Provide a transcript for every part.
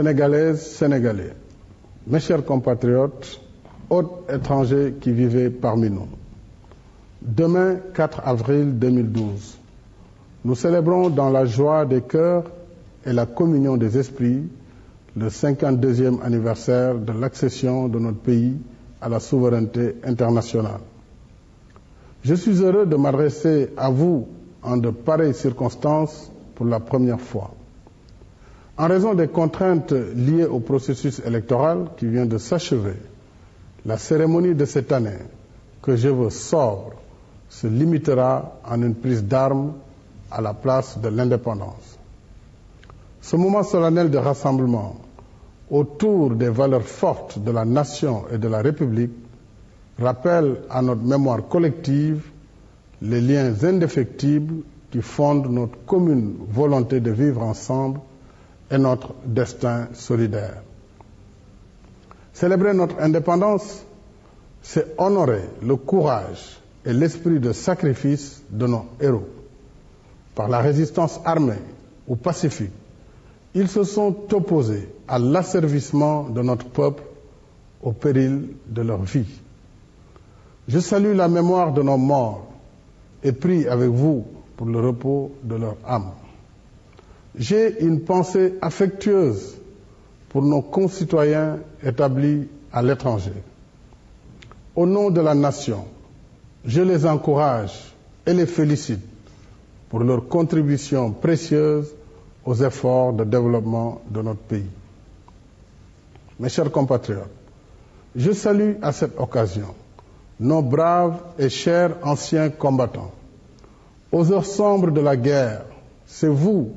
Sénégalaises, Sénégalais, mes chers compatriotes, hôtes étrangers qui vivez parmi nous. Demain, 4 avril 2012, nous célébrons dans la joie des cœurs et la communion des esprits le 52e anniversaire de l'accession de notre pays à la souveraineté internationale. Je suis heureux de m'adresser à vous en de pareilles circonstances pour la première fois. En raison des contraintes liées au processus électoral qui vient de s'achever, la cérémonie de cette année, que je veux sobre, se limitera en une prise d'armes à la place de l'indépendance. Ce moment solennel de rassemblement autour des valeurs fortes de la nation et de la République rappelle à notre mémoire collective les liens indéfectibles qui fondent notre commune volonté de vivre ensemble et notre destin solidaire. Célébrer notre indépendance, c'est honorer le courage et l'esprit de sacrifice de nos héros. Par la résistance armée ou pacifique, ils se sont opposés à l'asservissement de notre peuple au péril de leur vie. Je salue la mémoire de nos morts et prie avec vous pour le repos de leur âme. J'ai une pensée affectueuse pour nos concitoyens établis à l'étranger. Au nom de la nation, je les encourage et les félicite pour leur contribution précieuse aux efforts de développement de notre pays. Mes chers compatriotes, je salue à cette occasion nos braves et chers anciens combattants. Aux heures sombres de la guerre, c'est vous,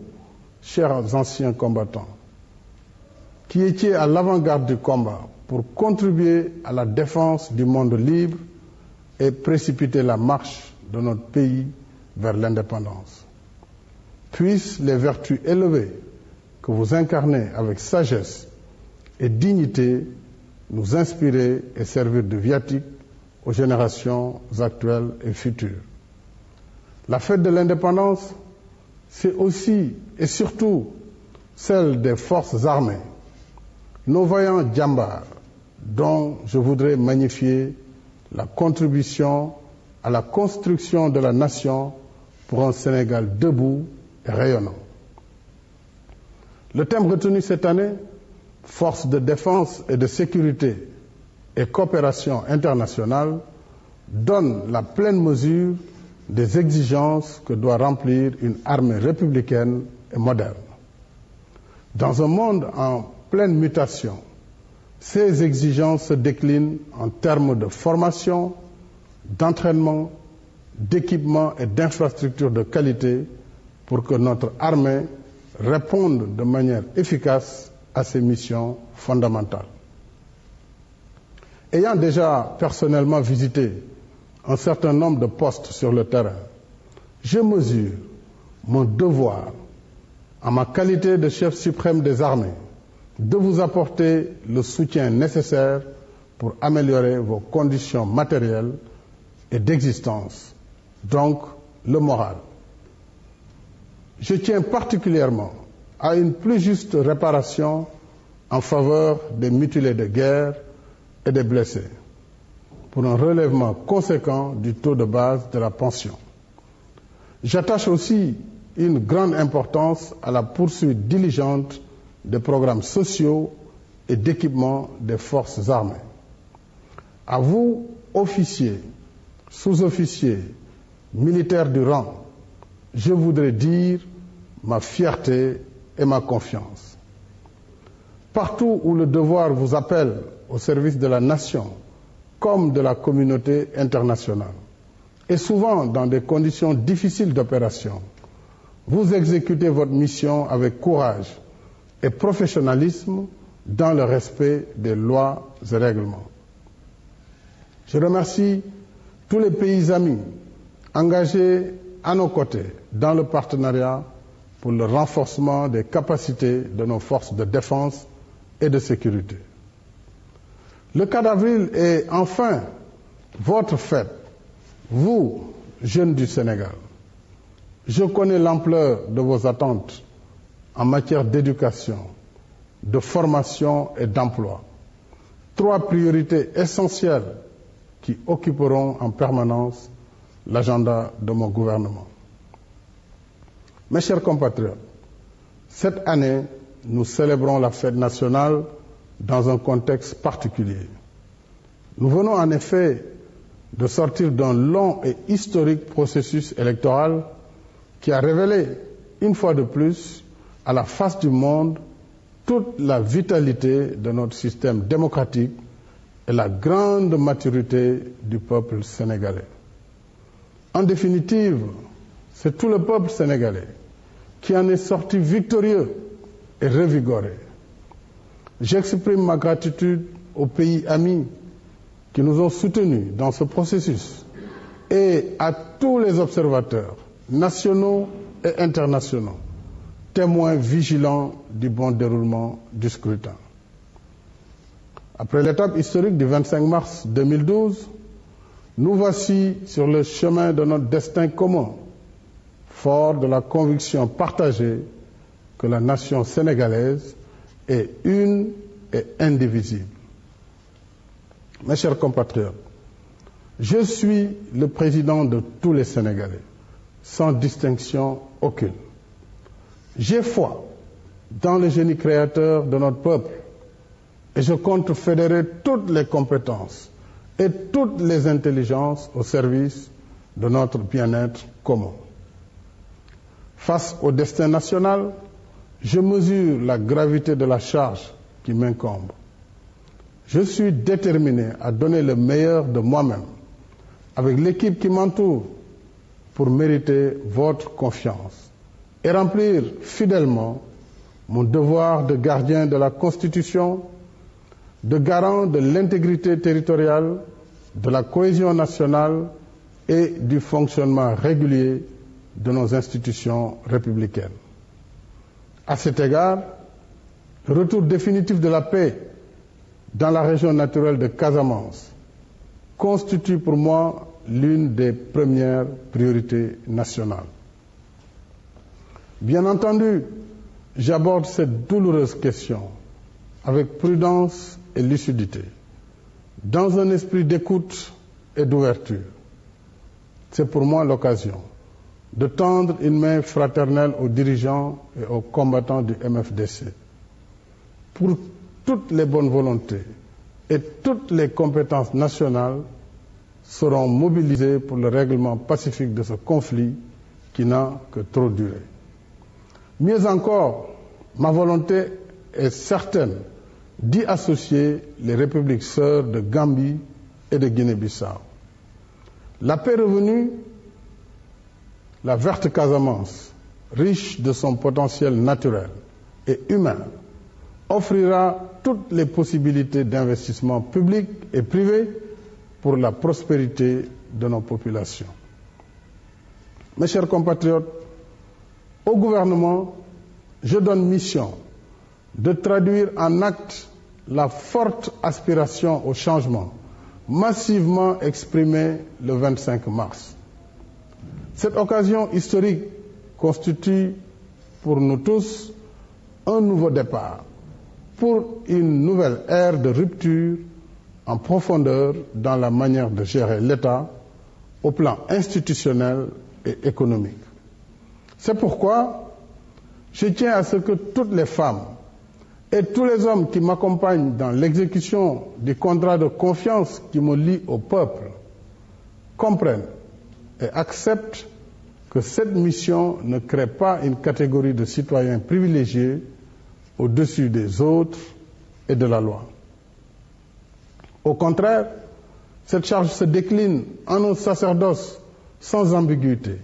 chers anciens combattants, qui étiez à l'avant-garde du combat pour contribuer à la défense du monde libre et précipiter la marche de notre pays vers l'indépendance. Puissent les vertus élevées que vous incarnez avec sagesse et dignité nous inspirer et servir de viatique aux générations actuelles et futures. La fête de l'indépendance, c'est aussi et surtout celle des forces armées, nos vaillants djambars, dont je voudrais magnifier la contribution à la construction de la nation pour un Sénégal debout et rayonnant. Le thème retenu cette année, force de défense et de sécurité et coopération internationale, donne la pleine mesure des exigences que doit remplir une armée républicaine et moderne. Dans un monde en pleine mutation, ces exigences se déclinent en termes de formation, d'entraînement, d'équipement et d'infrastructures de qualité pour que notre armée réponde de manière efficace à ses missions fondamentales. Ayant déjà personnellement visité un certain nombre de postes sur le terrain, je mesure mon devoir, en ma qualité de chef suprême des armées, de vous apporter le soutien nécessaire pour améliorer vos conditions matérielles et d'existence, donc le moral. Je tiens particulièrement à une plus juste réparation en faveur des mutilés de guerre et des blessés, pour un relèvement conséquent du taux de base de la pension. J'attache aussi une grande importance à la poursuite diligente des programmes sociaux et d'équipement des forces armées. À vous, officiers, sous-officiers, militaires du rang, je voudrais dire ma fierté et ma confiance. Partout où le devoir vous appelle au service de la nation comme de la communauté internationale, et souvent dans des conditions difficiles d'opération, vous exécutez votre mission avec courage et professionnalisme dans le respect des lois et règlements. Je remercie tous les pays amis engagés à nos côtés dans le partenariat pour le renforcement des capacités de nos forces de défense et de sécurité. Le 4 avril est enfin votre fête, vous, jeunes du Sénégal. Je connais l'ampleur de vos attentes en matière d'éducation, de formation et d'emploi. 3 priorités essentielles qui occuperont en permanence l'agenda de mon gouvernement. Mes chers compatriotes, cette année, nous célébrons la fête nationale dans un contexte particulier. Nous venons en effet de sortir d'un long et historique processus électoral qui a révélé, une fois de plus, à la face du monde, toute la vitalité de notre système démocratique et la grande maturité du peuple sénégalais. En définitive, c'est tout le peuple sénégalais qui en est sorti victorieux et revigoré. J'exprime ma gratitude aux pays amis qui nous ont soutenus dans ce processus et à tous les observateurs nationaux et internationaux, témoins vigilants du bon déroulement du scrutin. Après l'étape historique du 25 mars 2012, nous voici sur le chemin de notre destin commun, fort de la conviction partagée que la nation sénégalaise est une et indivisible. Mes chers compatriotes, je suis le président de tous les Sénégalais, sans distinction aucune. J'ai foi dans le génie créateur de notre peuple et je compte fédérer toutes les compétences et toutes les intelligences au service de notre bien-être commun. Face au destin national, je mesure la gravité de la charge qui m'incombe. Je suis déterminé à donner le meilleur de moi-même avec l'équipe qui m'entoure pour mériter votre confiance et remplir fidèlement mon devoir de gardien de la Constitution, de garant de l'intégrité territoriale, de la cohésion nationale et du fonctionnement régulier de nos institutions républicaines. À cet égard, le retour définitif de la paix dans la région naturelle de Casamance constitue pour moi l'une des premières priorités nationales. Bien entendu, j'aborde cette douloureuse question avec prudence et lucidité, dans un esprit d'écoute et d'ouverture. C'est pour moi l'occasion de tendre une main fraternelle aux dirigeants et aux combattants du MFDC pour toutes les bonnes volontés et toutes les compétences nationales seront mobilisées pour le règlement pacifique de ce conflit qui n'a que trop duré. Mieux encore, ma volonté est certaine d'y associer les républiques sœurs de Gambie et de Guinée-Bissau. La paix revenue, la verte Casamance, riche de son potentiel naturel et humain, offrira toutes les possibilités d'investissement public et privé pour la prospérité de nos populations. Mes chers compatriotes, au gouvernement, je donne mission de traduire en actes la forte aspiration au changement massivement exprimée le 25 mars. Cette occasion historique constitue pour nous tous un nouveau départ pour une nouvelle ère de rupture en profondeur dans la manière de gérer l'État au plan institutionnel et économique. C'est pourquoi je tiens à ce que toutes les femmes et tous les hommes qui m'accompagnent dans l'exécution du contrat de confiance qui me lie au peuple comprennent et acceptent que cette mission ne crée pas une catégorie de citoyens privilégiés au-dessus des autres et de la loi. Au contraire, cette charge se décline en un sacerdoce sans ambiguïté.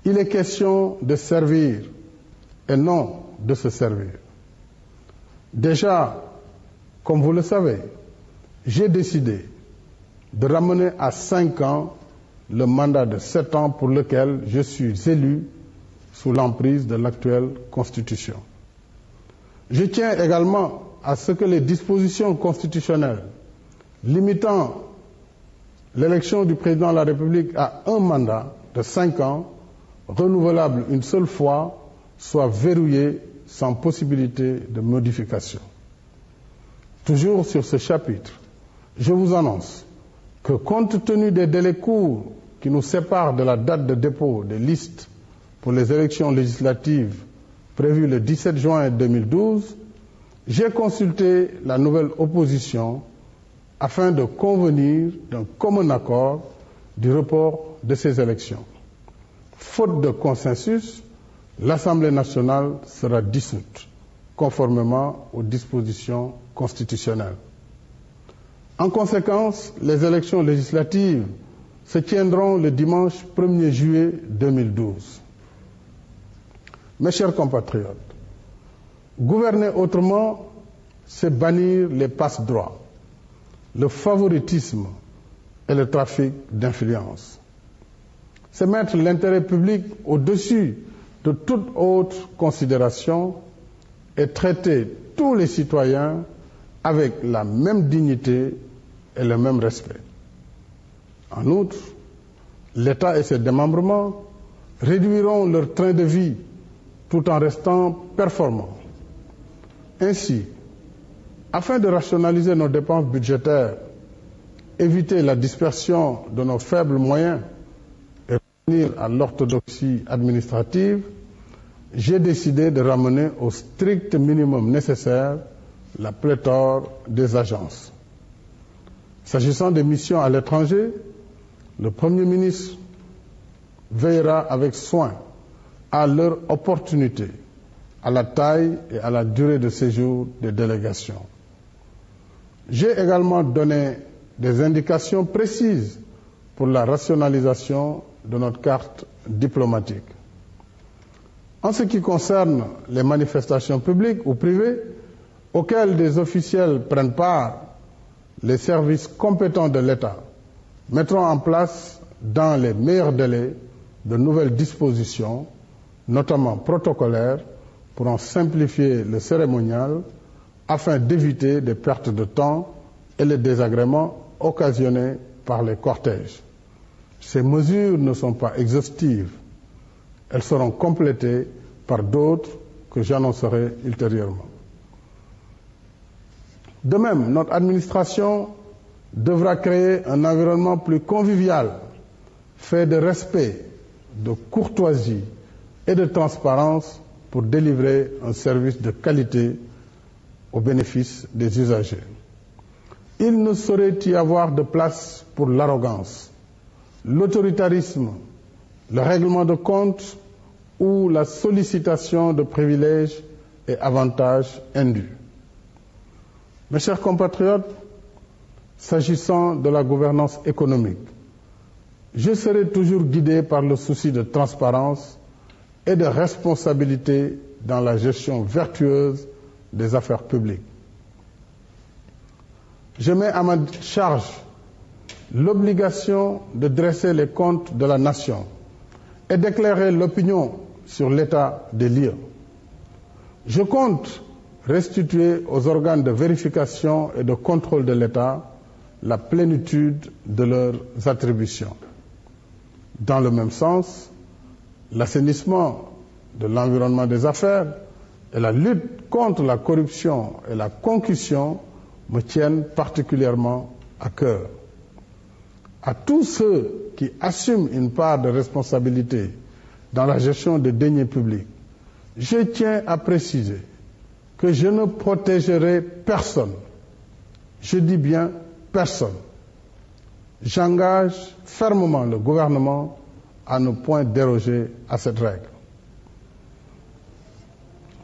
Il est question de servir et non de se servir. Déjà, comme vous le savez, j'ai décidé de ramener à 5 ans le mandat de 7 ans pour lequel je suis élu sous l'emprise de l'actuelle Constitution. Je tiens également à ce que les dispositions constitutionnelles limitant l'élection du président de la République à un mandat de 5 ans, renouvelable une seule fois, soient verrouillées sans possibilité de modification. Toujours sur ce chapitre, je vous annonce que compte tenu des délais courts qui nous séparent de la date de dépôt des listes pour les élections législatives prévues le 17 juin 2012, j'ai consulté la nouvelle opposition afin de convenir d'un commun accord du report de ces élections. Faute de consensus, l'Assemblée nationale sera dissoute, conformément aux dispositions constitutionnelles. En conséquence, les élections législatives se tiendront le dimanche 1er juillet 2012. Mes chers compatriotes, gouverner autrement, c'est bannir les passe-droits, le favoritisme et le trafic d'influence. C'est mettre l'intérêt public au-dessus de toute autre considération et traiter tous les citoyens avec la même dignité et le même respect. En outre, l'État et ses démembrements réduiront leur train de vie tout en restant performants. Ainsi, afin de rationaliser nos dépenses budgétaires, éviter la dispersion de nos faibles moyens et revenir à l'orthodoxie administrative, j'ai décidé de ramener au strict minimum nécessaire la pléthore des agences. S'agissant des missions à l'étranger, le Premier ministre veillera avec soin à leur opportunité, à la taille et à la durée de séjour des délégations. J'ai également donné des indications précises pour la rationalisation de notre carte diplomatique. En ce qui concerne les manifestations publiques ou privées auxquelles des officiels prennent part, les services compétents de l'État mettront en place, dans les meilleurs délais, de nouvelles dispositions, notamment protocolaires, pour en simplifier le cérémonial afin d'éviter des pertes de temps et les désagréments occasionnés par les cortèges. Ces mesures ne sont pas exhaustives. Elles seront complétées par d'autres que j'annoncerai ultérieurement. De même, notre administration devra créer un environnement plus convivial, fait de respect, de courtoisie et de transparence pour délivrer un service de qualité au bénéfice des usagers. Il ne saurait y avoir de place pour l'arrogance, l'autoritarisme, le règlement de compte ou la sollicitation de privilèges et avantages indus. Mes chers compatriotes, s'agissant de la gouvernance économique, je serai toujours guidé par le souci de transparence et de responsabilité dans la gestion vertueuse des affaires publiques. Je mets à ma charge l'obligation de dresser les comptes de la nation et d'éclairer l'opinion sur l'état des lieux. Je compte restituer aux organes de vérification et de contrôle de l'État la plénitude de leurs attributions. Dans le même sens, l'assainissement de l'environnement des affaires et la lutte contre la corruption et la concussion me tiennent particulièrement à cœur. À tous ceux qui assument une part de responsabilité dans la gestion des deniers publics, je tiens à préciser que je ne protégerai personne. Je dis bien personne. J'engage fermement le gouvernement à ne point déroger à cette règle.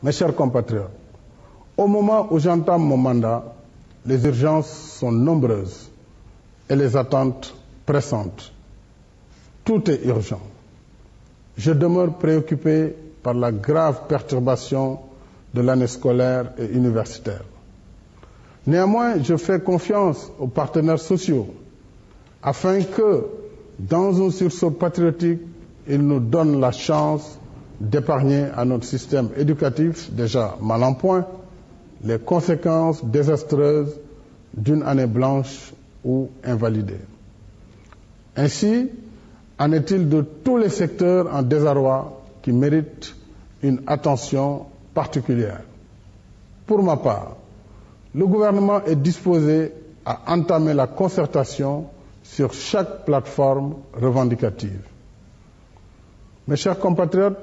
Mes chers compatriotes, au moment où j'entame mon mandat, les urgences sont nombreuses et les attentes pressantes. Tout est urgent. Je demeure préoccupé par la grave perturbation de l'année scolaire et universitaire. Néanmoins, je fais confiance aux partenaires sociaux afin que, dans un sursaut patriotique, ils nous donnent la chance d'épargner à notre système éducatif, déjà mal en point, les conséquences désastreuses d'une année blanche ou invalidée. Ainsi, en est-il de tous les secteurs en désarroi qui méritent une attention particulière. Pour ma part, le gouvernement est disposé à entamer la concertation sur chaque plateforme revendicative. Mes chers compatriotes,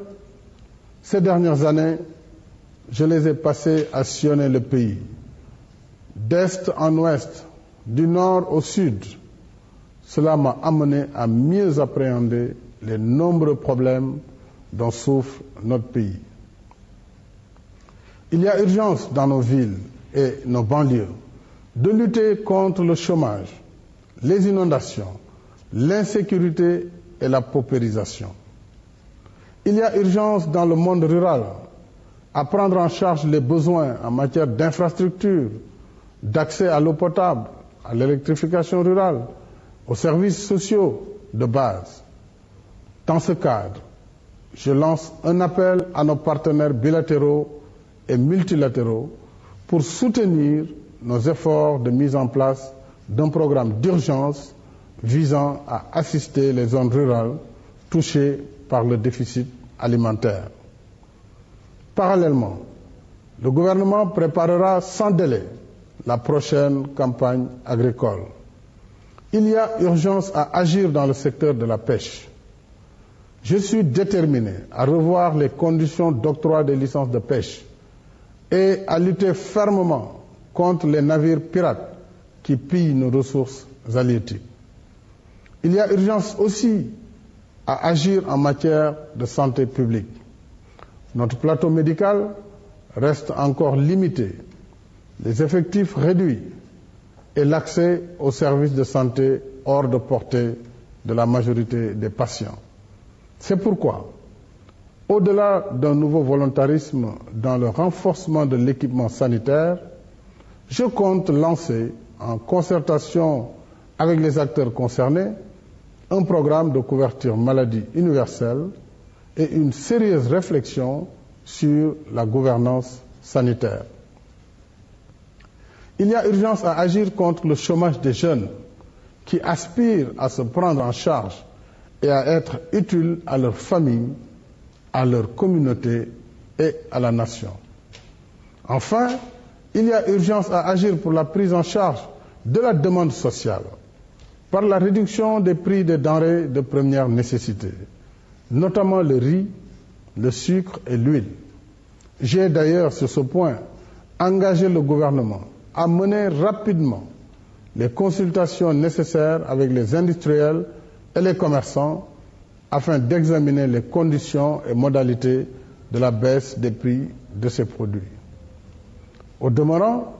ces dernières années, je les ai passées à sillonner le pays, d'est en ouest, du nord au sud. Cela m'a amené à mieux appréhender les nombreux problèmes dont souffre notre pays. Il y a urgence dans nos villes et nos banlieues de lutter contre le chômage, les inondations, l'insécurité et la paupérisation. Il y a urgence dans le monde rural à prendre en charge les besoins en matière d'infrastructures, d'accès à l'eau potable, à l'électrification rurale, aux services sociaux de base. Dans ce cadre, je lance un appel à nos partenaires bilatéraux et multilatéraux pour soutenir nos efforts de mise en place d'un programme d'urgence visant à assister les zones rurales touchées par le déficit alimentaire. Parallèlement, le gouvernement préparera sans délai la prochaine campagne agricole. Il y a urgence à agir dans le secteur de la pêche. Je suis déterminé à revoir les conditions d'octroi des licences de pêche et à lutter fermement contre les navires pirates qui pillent nos ressources halieutiques. Il y a urgence aussi à agir en matière de santé publique. Notre plateau médical reste encore limité, les effectifs réduits et l'accès aux services de santé hors de portée de la majorité des patients. C'est pourquoi, au-delà d'un nouveau volontarisme dans le renforcement de l'équipement sanitaire, je compte lancer, en concertation avec les acteurs concernés, un programme de couverture maladie universelle et une sérieuse réflexion sur la gouvernance sanitaire. Il y a urgence à agir contre le chômage des jeunes qui aspirent à se prendre en charge et à être utiles à leur famille, à leur communauté et à la nation. Enfin, il y a urgence à agir pour la prise en charge de la demande sociale par la réduction des prix des denrées de première nécessité, notamment le riz, le sucre et l'huile. J'ai d'ailleurs sur ce point engagé le gouvernement à mener rapidement les consultations nécessaires avec les industriels et les commerçants afin d'examiner les conditions et modalités de la baisse des prix de ces produits. Au demeurant,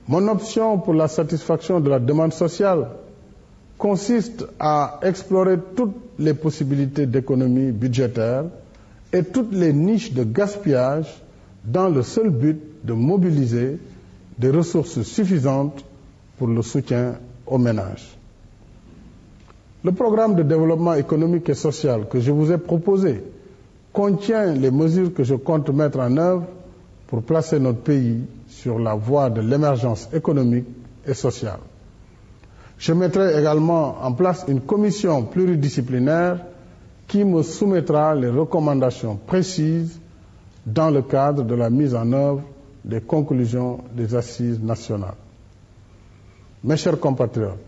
mon option pour la satisfaction de la demande sociale consiste à explorer toutes les possibilités d'économie budgétaire et toutes les niches de gaspillage dans le seul but de mobiliser des ressources suffisantes pour le soutien aux ménages. Le programme de développement économique et social que je vous ai proposé contient les mesures que je compte mettre en œuvre pour placer notre pays sur la voie de l'émergence économique et sociale. Je mettrai également en place une commission pluridisciplinaire qui me soumettra les recommandations précises dans le cadre de la mise en œuvre des conclusions des assises nationales. Mes chers compatriotes,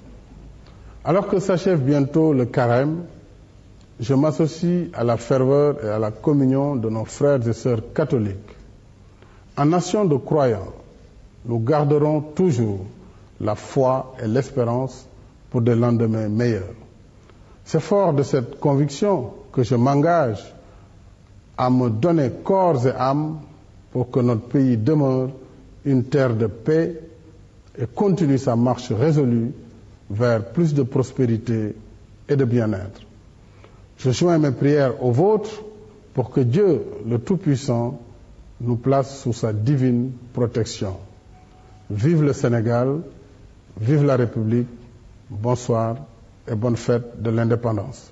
alors que s'achève bientôt le carême, je m'associe à la ferveur et à la communion de nos frères et sœurs catholiques. En nation de croyants, nous garderons toujours la foi et l'espérance pour des lendemains meilleurs. C'est fort de cette conviction que je m'engage à me donner corps et âme pour que notre pays demeure une terre de paix et continue sa marche résolue vers plus de prospérité et de bien-être. Je joins mes prières aux vôtres pour que Dieu, le Tout-Puissant, nous place sous sa divine protection. Vive le Sénégal, vive la République, bonsoir et bonne fête de l'indépendance.